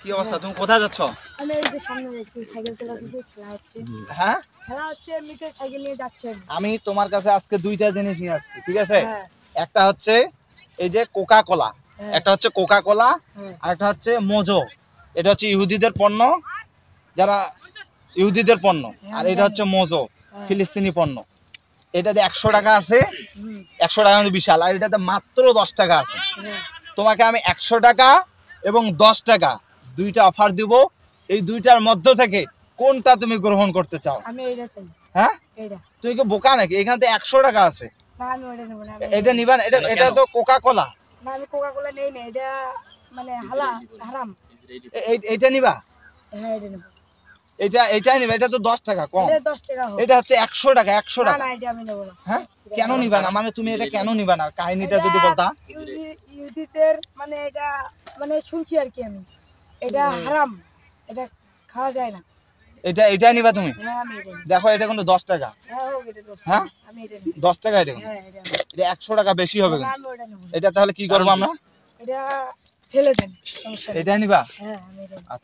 কি অবস্থা, তুমি কোথায় যাচ্ছ? আমি এই যে সামনে একটু সাইকেল চালাতে খেলা হচ্ছে। হ্যাঁ, খেলা হচ্ছে, এমনিতে সাইকেল নিয়ে যাচ্ছে। আমি তোমার কাছে আজকে দুইটা জিনিস নিয়ে আসছি, ঠিক আছে? হ্যাঁ। একটা হচ্ছে এই যে কোকা কোলা, হ্যাঁ। একটা হচ্ছে কোকা কোলা, হ্যাঁ। আর একটা হচ্ছে মোজো। এটা হচ্ছে ইহুদিদের পণ্য, যারা ইহুদিদের পণ্য। আর এটা হচ্ছে মোজো, ফিলিস্তিনি পণ্য। এটাতে 100 টাকা আছে, 100 টাকা কিন্তু বিশাল। আর এটাতে মাত্র 10 টাকা আছে। তোমাকে আমি 100 টাকা এবং 10 টাকা দুইটা অফার দিব। এই দুইটার মধ্য থেকে কোনটা তুমি গ্রহণ করতে চাও? আমি এইটা চাই। হ্যাঁ, এইটা। তুমি কি বোকা নাকি? এখানে তো 100 টাকা আছে। না, আমি ওটা নেব না। এটা নিবা না? এটা তো কোকা কোলা। না, আমি কোকা কোলা নেই না, এটা মানে হারাম। এইটা নিবা? হ্যাঁ, এটা নেব। এটা নিবা? এটা তো 10 টাকা কম। এটা 10 টাকা হোক। এটা হচ্ছে 100 টাকা, 100 না টাকা। না, এটা আমি নেব না। হ্যাঁ, কেন নিবা না? মানে তুমি এটা কেন নিবা না? কাহিনীটা যদি বলতা। ইহুদিদের মানে এটা মানে শুনছি আর কি আমি, এটা হারাম, এটা খাওয়া যায় না। এটা নিবা তুমি? হ্যাঁ, আমি এটা নেব। দেখো, এটা কিন্তু 10 টাকা। হ্যাঁ, হোক, এটা 10 হ্যাঁ, টাকা। আমি এটা নেব। 10 টাকা এটা। হ্যাঁ, এটা নেব। এটা 100 টাকা বেশি হবে না, কিন্তু। আমি ওটা নেব না। এটা তাহলে কি করবো আমরা? এটা ফেলে দেন, সমস্যা নেই। এটা নিবা? হ্যাঁ, আমি এটা নেব। আচ্ছা।